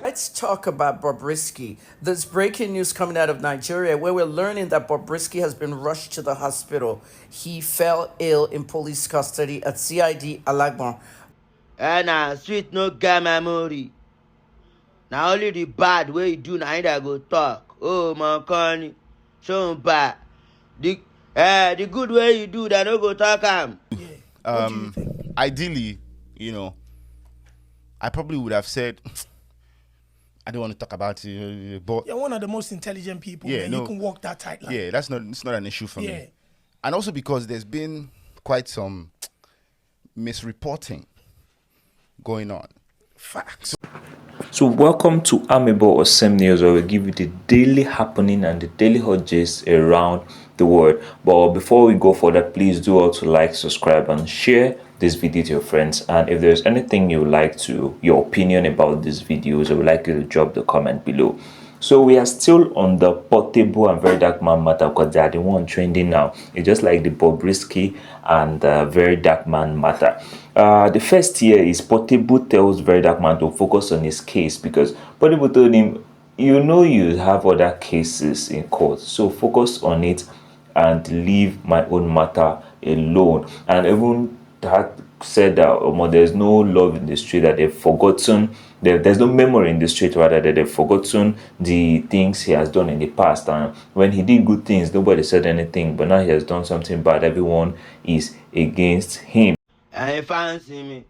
Let's talk about Bobrisky. There's breaking news coming out of Nigeria where we're learning that Bobrisky has been rushed to the hospital. He fell ill in police custody at CID Alagbon. And sweet no get memory. Now only the bad way you do now that go talk. Oh my God, show bad. The good way you do that no go talk am. Ideally, I probably would have said I don't want to talk about it, but you're one of the most intelligent people. Yeah, you can walk that tight line. Yeah, it's not an issue for me. And also because there's been quite some misreporting going on. Facts. So welcome to Amebo Osem News, where we give you the daily happening and the daily hot gist around the world. But before we go further, please do also like, subscribe, and share this video to your friends. And if there's anything you would like to, your opinion about these videos, I would like you to drop the comment below. So we are still on the Portable and Very Dark Man matter because they are the one trending now. It's just like the Bobrisky and Very Dark Man matter. The first here is Portable tells Very Dark Man to focus on his case because Portable told him, you have other cases in court, so focus on it and leave my own matter alone. And even that said that there's no love in the street, that they've forgotten, there's no memory in the street, rather, that they've forgotten the things he has done in the past. And when he did good things, nobody said anything, but now he has done something bad, everyone is against him. I fancy me.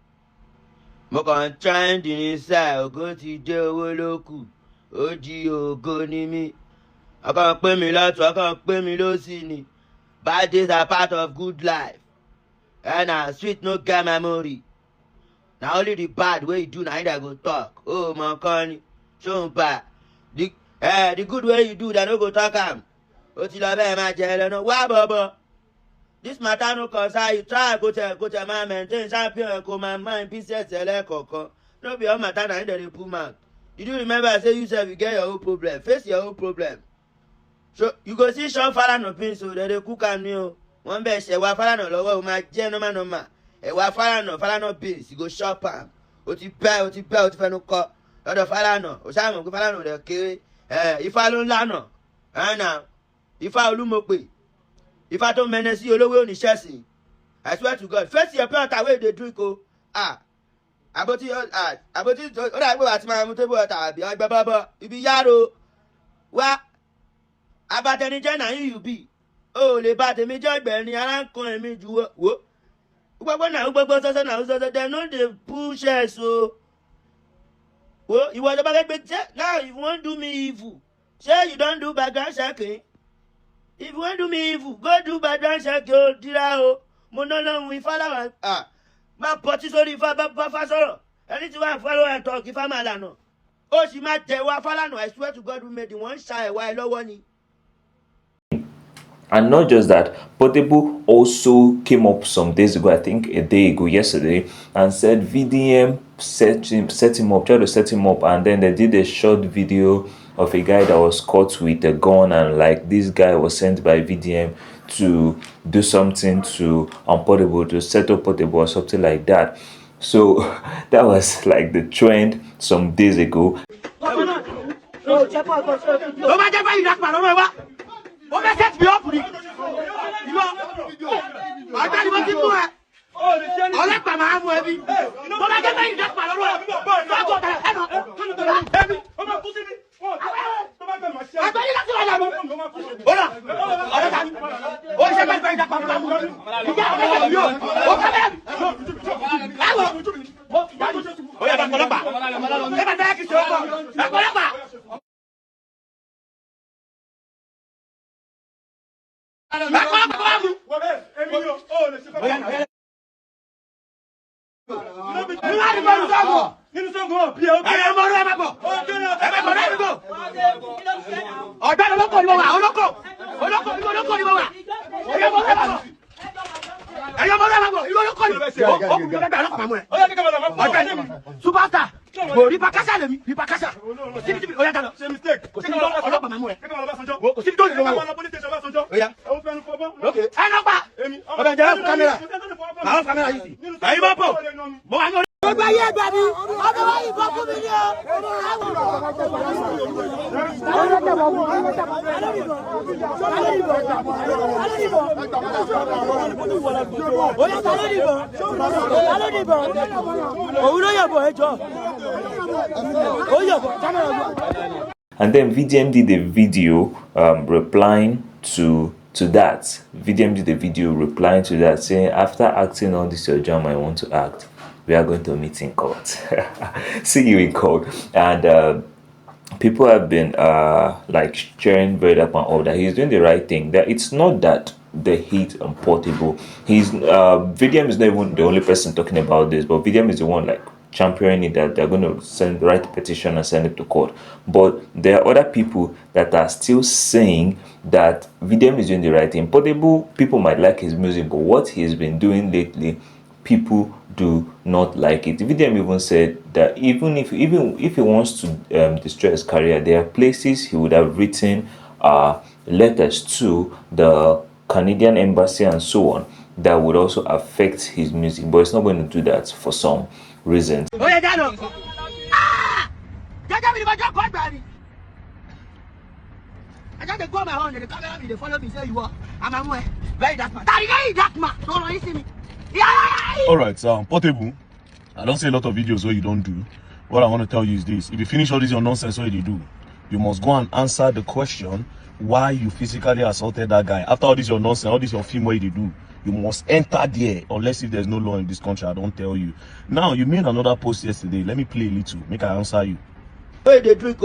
Mo kàn trend inside, ògo ti dé owó lókù, ó jí ògo ni mí. I can't pay me lọ́tún, I can't pay me lósì ni. Bad days are part of good life. And sweet no get memory. Now only the bad way you do now that go talk. Oh my God, show bad. The good way you do that no go talk am. O ti lọ bẹ́ẹ̀ máa jẹ lọ́nà. Wá bọ̀bọ̀. This matter no concern you. Try go to my maintain champion go my mind pieces kọ̀ọ̀kan. No be all matter na dey pull mouth. Did you remember I say you sef you get your own problem? Face your own problem. So you go see Sean Falana pin so they cook am ni o. Wọ́n bẹ̀ ṣẹ̀wá Falana lọ́wọ́ o máa jẹ́ normal. Ẹ̀wà Falana bills you go shop am. O ti fẹnu kọ lọ́dọ̀ Falana. O ṣáà mọ̀ pé Falana rẹ̀ kéré. Ifá ló ń lànà. Ẹ̀nà Ifá Olúmọ̀pẹ̀. Ifá tó mẹ́nẹ́ sí olówó oníṣẹ́sìn. I swear to God. First year pure water wey dey drink o. Àbótí ó dàgbé wà tí máa mú tébù ọ̀tà àbí ọgbẹ́ bọ́bọ́. Ibi yàrá wá. Abatẹnijẹ́ náà yìí bí. O lè bá tèmi jẹ́ ọ̀gbẹ̀rin ara ń kan èmi jù wò. Gbogbo sọ́sọ́ they no dey push us o. Wo ìwọ ìjọba kẹ́gbẹ́ jẹ́ now if you wan do me evil, say you don do background checking. If you wan do me evil, go do background check o dira o. Mo ná lọ́hùn Ifá láwọn máa pọtí sórí Ifá bá Fá sọ̀rọ̀. Ẹni tí wọ́n follow and talk Ifá máa lànà. Ó sì máa tẹ̀wá Fálànà. I swear to God we made the one ṣa ẹ̀wá ẹ lọ́wọ́ ni. And not just that, Portable also came up some days ago, I think a day ago, yesterday, and said VDM set him up, tried to set him up, and then they did a short video of a guy that was caught with a gun, and like this guy was sent by VDM to do something to Portable, to set up Portable or something like that. So that was like the trend some days ago. Ó fẹ́ set me up ni. Ọjọ́ ni mo ti mú ẹ. Ọlọ́pàá máa mú ẹ bí. Tó bá jẹ́ pé ìjà pàlọ́ lọ́wọ́. Fọ́ọ̀tù ọ̀tà ẹ̀nà. Ẹbí, ó máa kú sí mi. Àgbẹ̀yìn láti wáyà mi. Bọ́lá, ọ̀rẹ́ ta ni. Ó ṣe pé ìjà pàlọ́ lọ́wọ́. Ìjà ọ̀rẹ́ ta ni yóò. Ó fẹ́ bẹ́ẹ̀. Báwo? Ó yẹ bá ọlọ́pàá. Ẹ bá bẹ́ẹ̀ kì í ṣe ọkọ̀. Ẹ ọlọ́pàá. Superstar. Ripakasa le mi, ripakasa. Tibi oya ta lọ. C'est mistake. Kò sí ọlọ́pàá máa mú ẹ. Kò sí tó lè lọ wá. Oya. Okay. Ẹ lọ pa. Ọbẹ̀ jẹ́ kámẹ́rà. Àwọn kámẹ́rà yìí sí. Àyè bá pọ̀. Mo wà ní And then VDM did a video replying to that. VDM did a video replying to that, saying, after acting all this your drama I want to act, we are going to meet in court. See you in court. And people have been like sharing very up and all that he's doing the right thing. That it's not that the hate on Portable. He's VDM is not even the only person talking about this, but VDM is the one like championing it, that they're going to write a petition and send it to court. But there are other people that are still saying that VDM is doing the right thing. Portable, people might like his music, but what he's been doing lately, people do not like it. VDM even said that even if he wants to destroy his career, there are places he would have written letters to the Canadian embassy and so on that would also affect his music, but it's not going to do that for some reasons. Oh yeah, Dad. Ah! I just go my home, the camera me, they follow me, say you are. I'm a very dark man. Dark man. Don't you see me? Alright, Portable, I don't see a lot of videos where you don't do. What I want to tell you is this: if you finish all this your nonsense what you do, you must go and answer the question why you physically assaulted that guy. After all this your nonsense, all this your film what you do, you must enter there, unless if there's no law in this country. I don't tell you. Now you made another post yesterday. Let me play a little, make I answer you. Hey, the trick,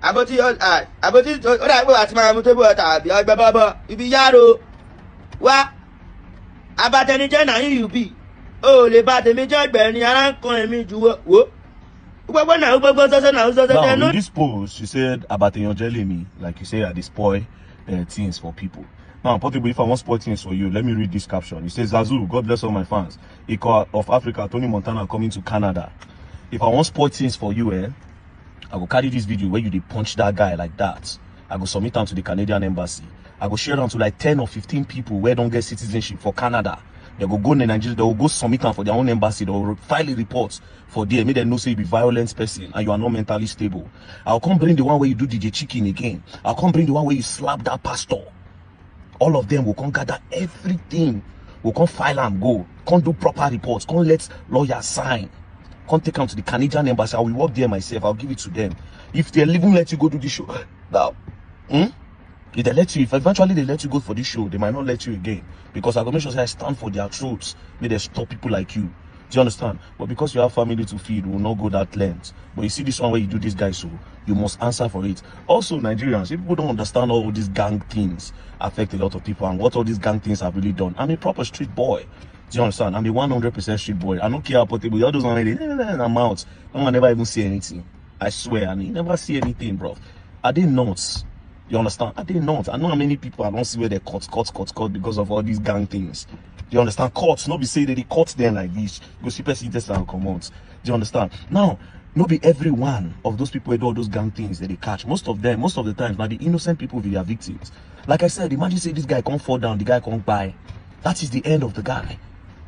about your about it, what my mother, you be yaro. What? About any gender you be. Oh, the bad the major Benny, I can't me to work. Now, in this post, she said about your jelly me, like you say, they spoil things for people. Now, Portable, if I want spoil things for you, let me read this caption. It says, Zazu, God bless all my fans. Echo of Africa, Tony Montana coming to Canada. If I want spoil things for you, I will carry this video where you punch that guy like that. I will submit them to the Canadian embassy. I will share them to like 10 or 15 people where don't get citizenship for Canada. They will go to Nigeria, they will go submit them for their own embassy, they will file a report for them, make them know say you be violent person and you are not mentally stable. I'll come bring the one where you do DJ Chicken again. I'll come bring the one where you slap that pastor. All of them will come gather everything. Will come file and go. Can't do proper reports. Can't let lawyers sign. Can't take them to the Canadian embassy. I will work there myself. I'll give it to them. If they even let you go to the show, now, if they let you, if eventually they let you go for this show, they might not let you again. Because I will make sure I stand for their truths. May they stop people like you. Do you understand? But because you have family to feed, we will not go that length. But you see this one where you do this guy, so you must answer for it. Also, Nigerians, if people don't understand all these gang things affect a lot of people and what all these gang things have really done. I'm a proper street boy. Do you understand? I'm a 100% street boy. I don't care how Portable. All those one I'm out. No one never even see anything. I swear, I mean, never see anything, bro. Are they nuts? You understand? Are they not? I know how many people I don't see where they cut because of all these gang things. Do you understand? Courts, not be say that they cut them like this. Go see person test and come out. Do you understand? Now, not be every one of those people who do all those gang things that they catch. Most of them, most of the times, now the innocent people will be their victims. Like I said, imagine say this guy can't fall down, the guy can't buy. That is the end of the guy.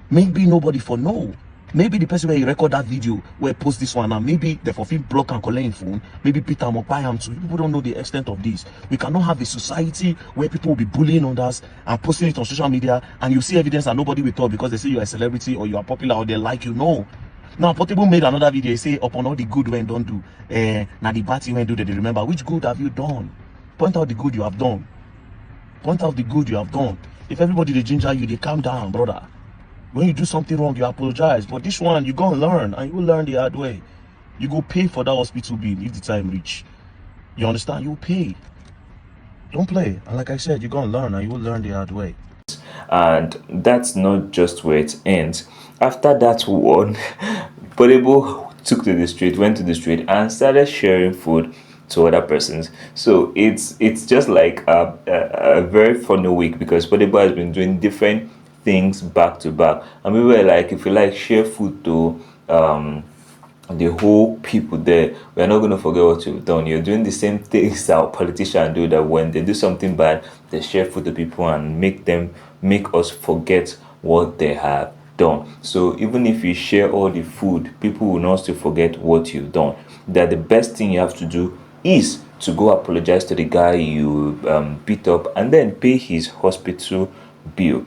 Maybe nobody for no. Maybe the person where you record that video where post this one, and maybe the fulfill block and collect him phone, maybe Peter or buy him too. People don't know the extent of this. We cannot have a society where people will be bullying others and posting it on social media, and you see evidence and nobody will talk because they say you are a celebrity or you are popular or they like you. No. Now Portable made another video. He say upon all the good when don't do, now the bad thing when do they remember. Which good have you done? Point out the good you have done. Point out the good you have done. If everybody they ginger you, they calm down, brother. When you do something wrong, you apologize. But this one, you go and learn, and you will learn the hard way. You go pay for that hospital bill if the time reach. You understand? You pay. Don't play. And like I said, you go and learn, and you will learn the hard way. And that's not just where it ends. After that one, Portable took to the street, went to the street, and started sharing food to other persons. So it's just like a very funny week because Portable has been doing different things back to back, and we were like, if you like, share food to the whole people there. We're not going to forget what you've done. You're doing the same things that our politicians do, that when they do something bad, they share food to people and make us forget what they have done. So even if you share all the food, people will not still forget what you've done. That the best thing you have to do is to go apologize to the guy you beat up and then pay his hospital bill.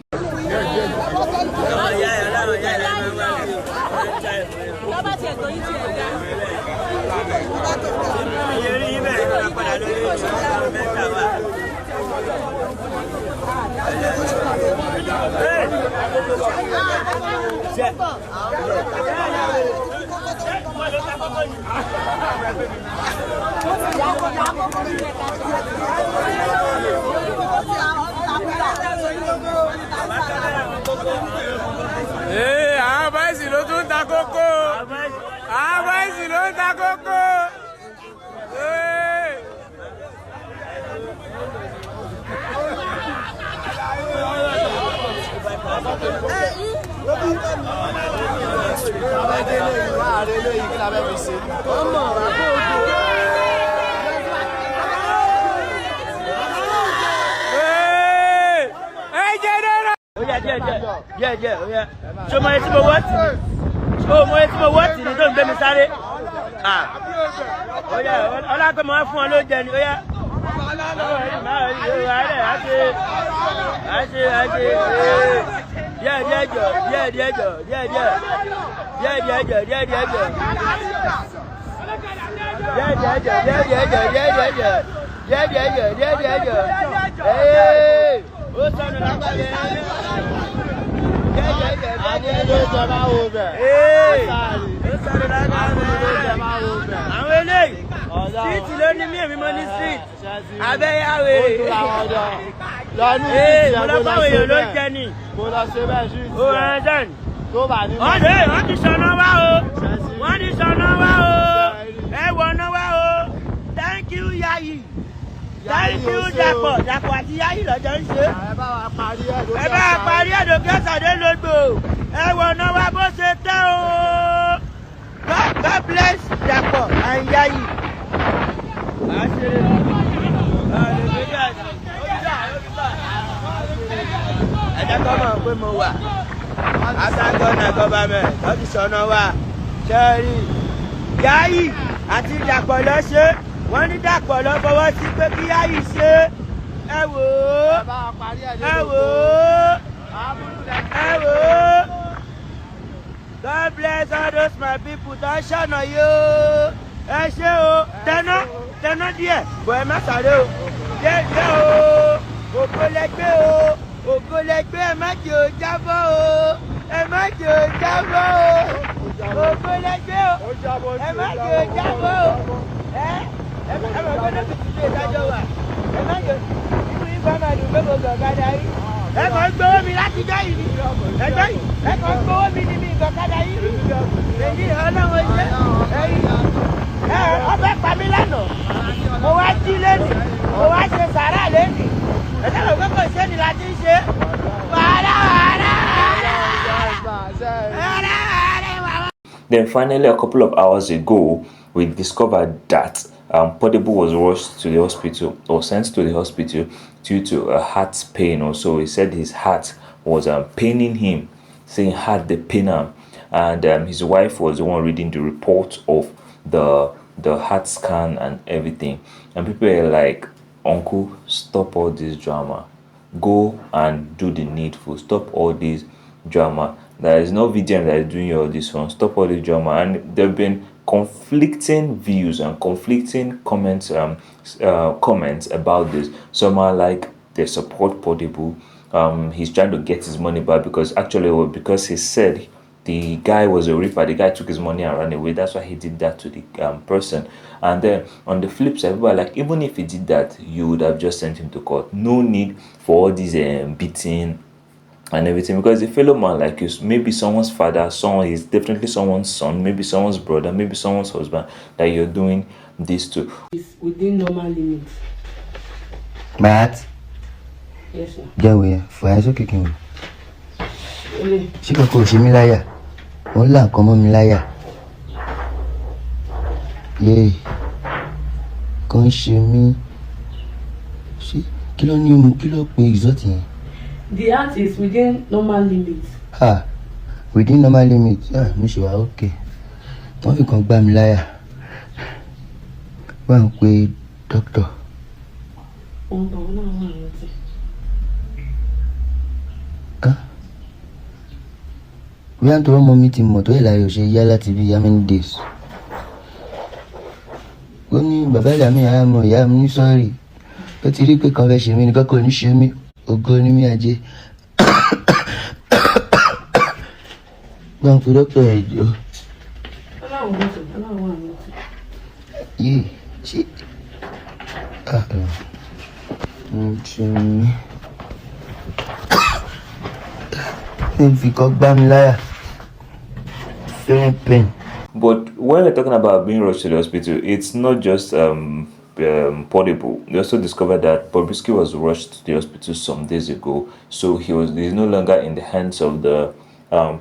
Yeah. Show my to what? Show my to what? You don't be me sorry. Oh yeah, all I come on for no journey. Oh yeah. Street lónìí mi èmi mọ ní street abẹ́yàwó mo lọ báwo èèyàn ló jẹ ni ó rán dán wọ́n ti sọ̀nà wá o wọ́n ti sọ̀nà wá o ẹ wọ̀nà wá o thank you Yayi thank you Dàpọ̀ àti Yayi lọ́jọ́ ń ṣe ẹ bá wa parí ẹ̀dọ̀ kẹsàdé lógbò ẹ wọ̀nà wá bó ṣe tẹ́ o God bless Dàpọ̀ and Yayi. Ẹ̀jẹ̀ kọ́ mọ̀ pé mo wà aṣáájú government lọ́dún sọ̀nà wa ṣẹ́rí Yayi àti Dàpọ̀ lọ ṣe wọ́n ní Dàpọ̀ lọ fọwọ́ sí pé kí Yayi ṣe ẹ wò ó. God bless all those my people tó ṣọ̀nà yóò ẹ ṣe o tẹná díẹ̀ bọ̀ ẹ má sáré o díẹ̀ o ògo lẹgbẹ́ ẹ má jẹ́ o jábọ́ o ẹ má jẹ́ o jábọ́ o ògo lẹgbẹ́ o ẹ má jẹ́ o jábọ́ o ẹ má gbọ́dọ̀ fi ti ilé ìdájọ́ wa ẹ má jẹ́ inú yín bá máa dùn gbogbo gàgàdà yìí ẹ kàn ń gbowó mi láti jọ́ yìí ni ẹjọ́ yìí ẹ kàn ń gbowó mi ní mi gàgàdà yìí èyí ọlọ́run ṣe ẹ̀yìn ọbẹ̀ pa mí lánàá mo wá jí lẹ́nìí mo wá ṣe sàrà lẹ́nìí ẹ̀dá ló gbé kò ṣe ni la ti ṣe wàhálà. Then finally, a couple of hours ago, we discovered that Portable was rushed to the hospital or sent to the hospital due to a heart pain or so. He said his heart was paining him, saying heart the pain him, and his wife was the one reading the report of the heart scan and everything, and people are like, uncle, stop all this drama, go and do the needful, stop all this drama. There is no VDM that is doing all this one, stop all this drama. And there have been conflicting views and conflicting comments about this. Some are like they support Portable, he's trying to get his money back because because he said the guy was a reaper, the guy took his money and ran away. That's why he did that to the person. And then on the flip side, people are like, even if he did that, you would have just sent him to court. No need for all these beating and everything, because a fellow man like you, maybe someone's father, someone is definitely someone's son, maybe someone's brother, maybe someone's husband, that you're doing this to. It's within normal limits. Matt? Yes, sir. Jawe, for us, okay, can Really? she can call Shimilaya. Hola, come on, Milaya. Yay. Come shimi. She, kilo pe exotic. The heart is within normal limits. Ah, within normal limits. Mi ṣe wà okay. Wọ́n fi kan gbá mi láyà. Wọ́n ń pe doctor. Bí à ń tọrọ ọmọ mi ti mọ̀ tó yẹ láyò ṣe yá láti bí how many days. Ó ní bàbá ìyá mi àá mọ̀ ìyá mi ní sọ́ọ̀rì. Ó ti rí pé kan fẹ́ ṣe mí ní kọ́kọ́ ní ṣe mí. Ògo ni mí ajé. Wọ́n pe doctor ẹ̀jọ́. Yé ṣé fi kan gbá mi láyà. Feeling pain. But when we're talking about being rushed to the hospital, it's not just portable. We also discovered that Bobrisky was rushed to the hospital some days ago, so he's no longer in the hands of the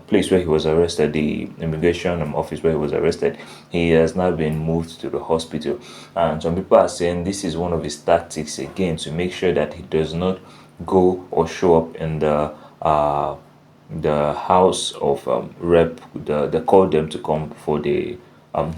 place where he was arrested, the immigration office where he was arrested. He has now been moved to the hospital, and some people are saying this is one of his tactics again to make sure that he does not go or show up in the House of Rep. They called them to come for the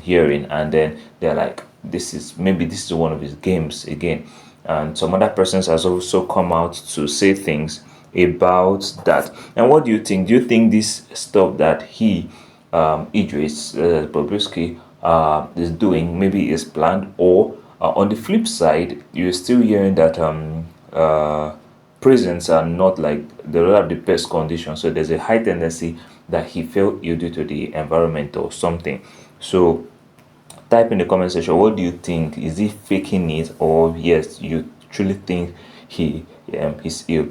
hearing, and then they're like, this is one of his games again. And some other persons has also come out to say things about that. And what do you think? Do you think this stuff that he Idris Bobrisky is doing maybe is planned, or on the flip side, you're still hearing that prisons are not like they don't have the best conditions, so there's a high tendency that he fell ill due to the environment or something. So type in the comment section, what do you think? Is he faking it, or yes, you truly think he is ill?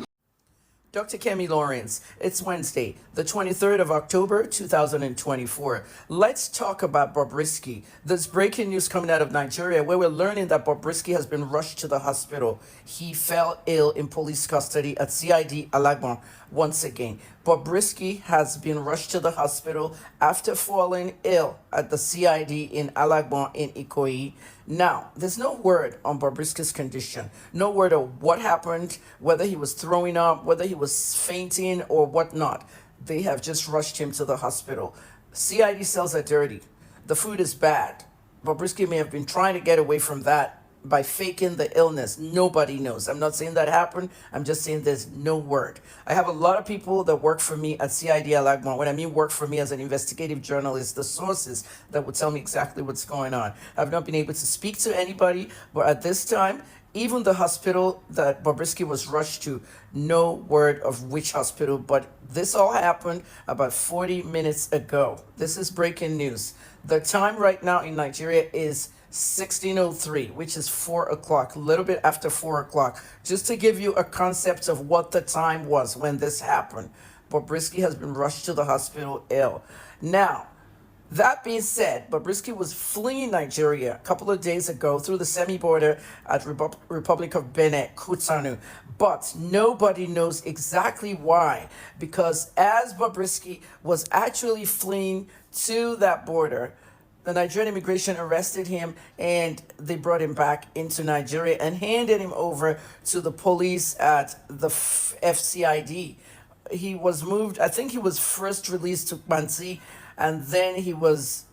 Dr. Kemi Lawrence, it's Wednesday, the 23rd of October, 2024. Let's talk about Bobrisky. There's breaking news coming out of Nigeria where we're learning that Bobrisky has been rushed to the hospital. He fell ill in police custody at CID Alagbon once again. Bobrisky has been rushed to the hospital after falling ill at the CID in Alagbon in Ikoyi. Now, there's no word on Bobrisky's condition. No word of what happened, whether he was throwing up, whether he was fainting or whatnot. They have just rushed him to the hospital. CID cells are dirty. The food is bad. Bobrisky may have been trying to get away from that by faking the illness. Nobody knows. I'm not saying that happened. I'm just saying there's no word. I have a lot of people that work for me at CID Alagbon. When I mean work for me as an investigative journalist, the sources that would tell me exactly what's going on. I've not been able to speak to anybody, but at this time, even the hospital that Bobrisky was rushed to, no word of which hospital, but this all happened about 40 minutes ago. This is breaking news. The time right now in Nigeria is 16:03, which is 4 o'clock, a little bit after 4 o'clock, just to give you a concept of what the time was when this happened. Bobrisky has been rushed to the hospital ill. Now, that being said, Bobrisky was fleeing Nigeria a couple of days ago through the semi-border at Republic of Benin, Cotonou. But nobody knows exactly why, because as Bobrisky was actually fleeing to that border, the Nigerian immigration arrested him and they brought him back into Nigeria and handed him over to the police at the FCID. He was moved, I think he was first released to Bansi, and then he was,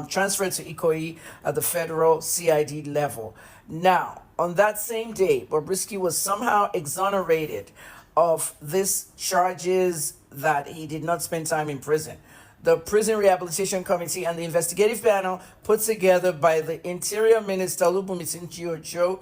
transferred to Ikoyi at the federal CID level. Now, on that same day, Bobrisky was somehow exonerated of these charges that he did not spend time in prison. The Prison Rehabilitation Committee and the investigative panel put together by the Interior Minister Olubumisin Chiocho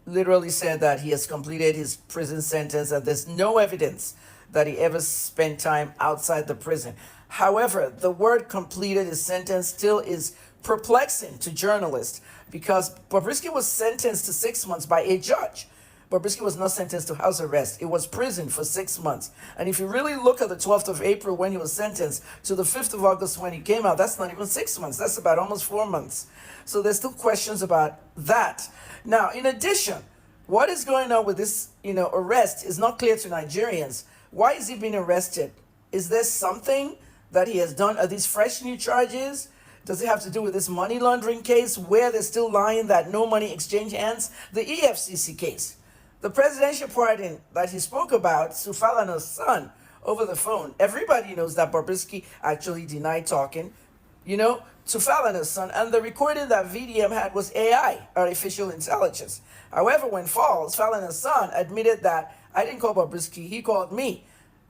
literally said that he has completed his prison sentence and there's no evidence that he ever spent time outside the prison. However, the word completed his sentence still is perplexing to journalists because Bobrisky was sentenced to 6 months by a judge. Bobrisky was not sentenced to house arrest. It was prison for 6 months. And if you really look at the 12th of April when he was sentenced to the 5th of August when he came out, that's not even 6 months. That's about almost 4 months. So there's still questions about that. Now, in addition, what is going on with this, arrest is not clear to Nigerians. Why is he being arrested? Is there something that he has done? Are these fresh new charges? Does it have to do with this money laundering case where they're still lying that no money exchanged hands? The EFCC case. The presidential pardon that he spoke about, Sufalano's son, over the phone. Everybody knows that Bobrisky actually denied talking, to Falz and his son, and the recording that VDM had was AI, artificial intelligence. However, when Falz and his son admitted that I didn't call Bobrisky, he called me,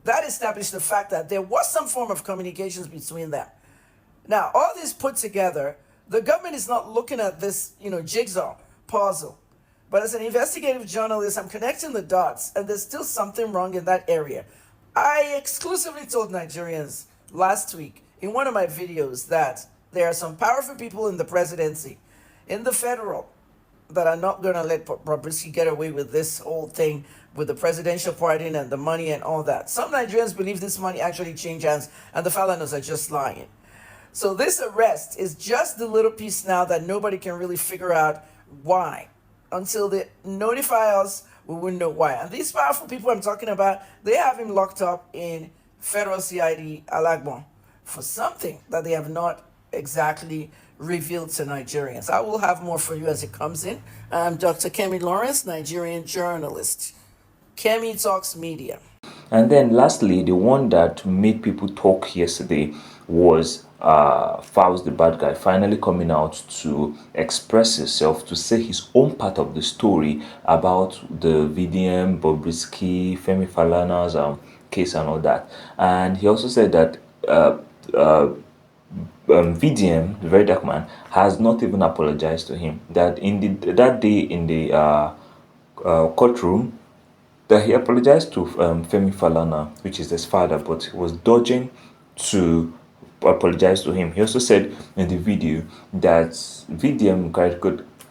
that established the fact that there was some form of communications between them. Now, all this put together, the government is not looking at this, jigsaw puzzle. But as an investigative journalist, I'm connecting the dots, and there's still something wrong in that area. I exclusively told Nigerians last week in one of my videos that there are some powerful people in the presidency, in the federal, that are not going to let Bobrisky get away with this whole thing with the presidential pardon and the money and all that. Some Nigerians believe this money actually changed hands, and the Falanas are just lying. So this arrest is just the little piece now that nobody can really figure out why. Until they notify us, we wouldn't know why. And these powerful people I'm talking about, they have him locked up in federal CID Alagbon for something that they have not exactly revealed to Nigerians. I will have more for you as it comes in. I'm Dr. Kemi Lawrence, Nigerian journalist. Kemi Talks Media. And then lastly, the one that made people talk yesterday was Falz the bad guy finally coming out to express himself, to say his own part of the story about the VDM, Bobrisky, Femi Falana's case and all that. And he also said that VDM, the very dark man, has not even apologized to him. That that day in the courtroom, that he apologized to Femi Falana, which is his father, but he was dodging to apologize to him. He also said in the video that VDM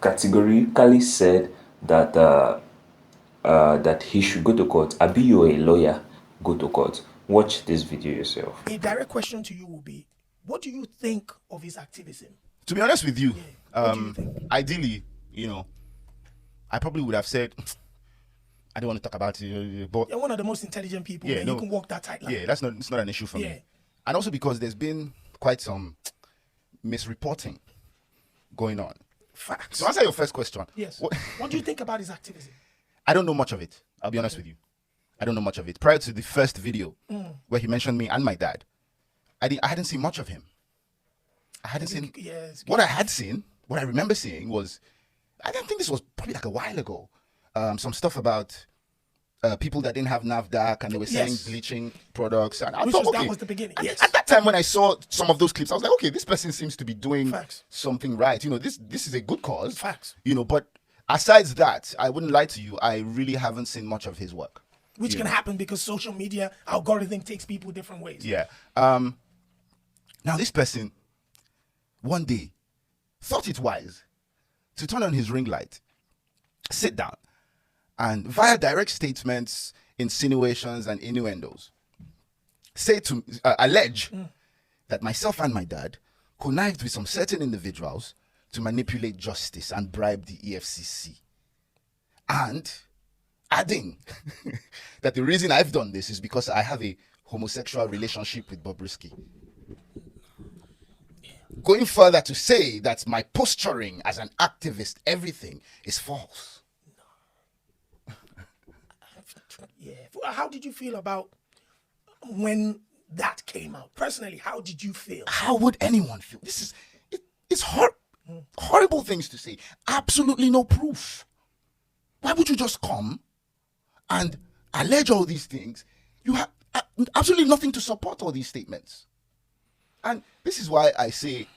categorically said that that he should go to court. Abi, you're a lawyer, go to court. Watch this video yourself. A direct question to you will be, what do you think of his activism? To be honest with you, what do you think? Ideally, I probably would have said, I don't want to talk about it, but You're one of the most intelligent people. You can walk that tight line. Yeah, it's not an issue for me. And also because there's been quite some misreporting going on. Facts. To answer your first question, yes. What do you think about his activism? I don't know much of it. I'll be honest with you. I don't know much of it. Prior to the first video where he mentioned me and my dad, I hadn't seen much of him. I hadn't seen. Yes. What I had seen, what I remember seeing was, I don't think this was probably like a while ago. Some stuff about people that didn't have NAFDAC and they were selling bleaching products. And I thought, okay, that was the beginning. Yes. At that time when I saw some of those clips, I was like, okay, this person seems to be doing Facts. something right. This is a good cause. Facts. But aside that, I wouldn't lie to you, I really haven't seen much of his work. Which can happen because social media algorithm takes people different ways. Yeah. Now this person, one day, thought it wise to turn on his ring light, sit down, and via direct statements, insinuations, and innuendos, allege that myself and my dad connived with some certain individuals to manipulate justice and bribe the EFCC. And adding that the reason I've done this is because I have a homosexual relationship with Bobrisky. Going further to say that my posturing as an activist, everything is false. Yeah. How did you feel about when that came out? Personally, how did you feel? How would anyone feel? It's horrible things to say. Absolutely no proof. Why would you just come and allege all these things? You have absolutely nothing to support all these statements. And this is why I say,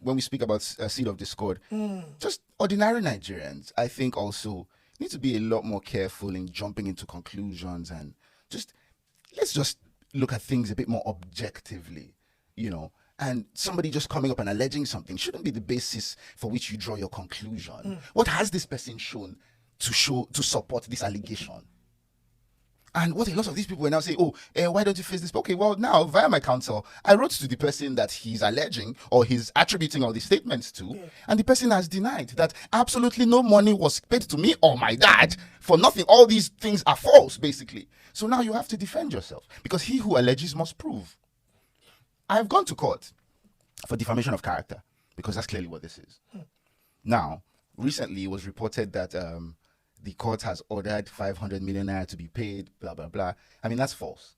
when we speak about a seed of discord, just ordinary Nigerians, I think also need to be a lot more careful in jumping into conclusions and let's just look at things a bit more objectively, and somebody just coming up and alleging something shouldn't be the basis for which you draw your conclusion. What has this person shown to support this allegation? And what a lot of these people will now say, why don't you face this? Okay, well, now, via my counsel, I wrote to the person that he's alleging or he's attributing all these statements to, and the person has denied that absolutely no money was paid to me or my dad for nothing. All these things are false, basically. So now you have to defend yourself because he who alleges must prove. I've gone to court for defamation of character because that's clearly what this is. Now, recently it was reported that the court has ordered 500 million naira to be paid, blah, blah, blah. I mean, that's false.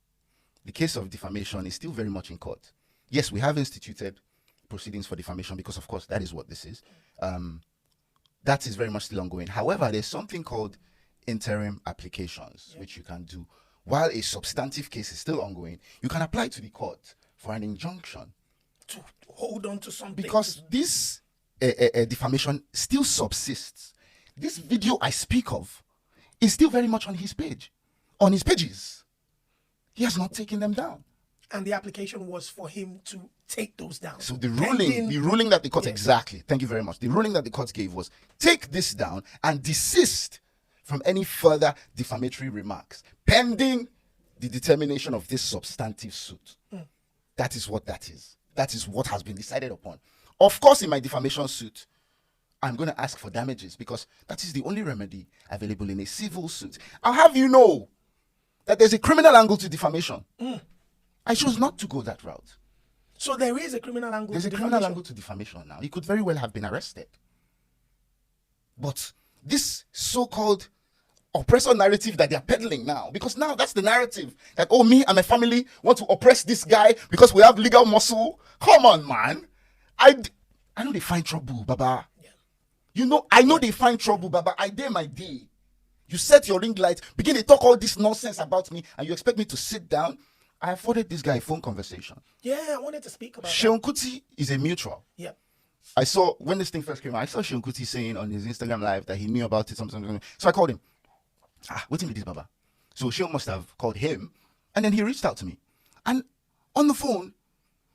the case of defamation is still very much in court. Yes, we have instituted proceedings for defamation because, of course, that is what this is. That is very much still ongoing. However, there's something called interim applications, which you can do. While a substantive case is still ongoing, you can apply to the court for an injunction. To hold on to something. Because this defamation still subsists. This video I speak of is still very much on his page, on his pages. He has not taken them down. And the application was for him to take those down. So the ruling that the court, exactly, thank you very much. The ruling that the court gave was take this down and desist from any further defamatory remarks pending the determination of this substantive suit. That is what that is. That is what has been decided upon. Of course, in my defamation suit, I'm going to ask for damages because that is the only remedy available in a civil suit. I'll have you know that there's a criminal angle to defamation. I chose not to go that route. So there is a criminal angle There's to a criminal defamation. angle to defamation now. He could very well have been arrested. But this so-called oppressor narrative that they're peddling now, because now that's the narrative that, oh, me and my family want to oppress this guy because we have legal muscle. Come on, man. I know they find trouble, Baba. You know, I know they find trouble, Baba. I dare my day. You set your ring light, begin to talk all this nonsense about me, and you expect me to sit down? I afforded this guy a phone conversation. Yeah, I wanted to speak about Sheon Kuti is a mutual. that. Yeah. I saw, when this thing first came out, I saw Sheon Kuti saying on his Instagram live that he knew about it, something. So I called him. What's with this, Baba? So Sheon must have called him, and then he reached out to me. And on the phone,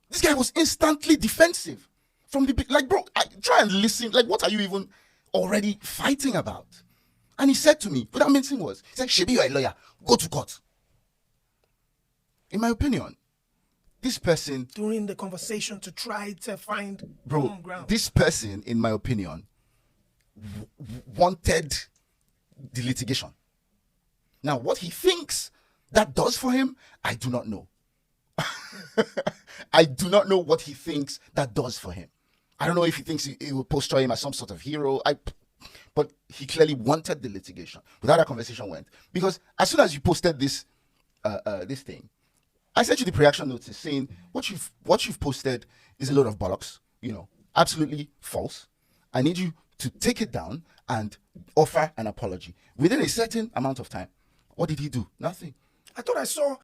this guy was instantly defensive. From the like, bro, try and listen. Like, what are you even already fighting about? And he said to me, without mincing words, he said, Shebi, you're a lawyer. Go to court. In my opinion, this person... During the conversation to try to find Bro, common ground. this person, in my opinion, wanted the litigation. Now, what he thinks that does for him, I do not know. I do not know what he thinks that does for him. I don't know if he thinks it will posture him as some sort of hero. But he clearly wanted the litigation. But how that conversation went. Because as soon as you posted this this thing, I sent you the reaction notice saying what you've posted is a load of bollocks, absolutely false. I need you to take it down and offer an apology within a certain amount of time. What did he do? Nothing. I thought I saw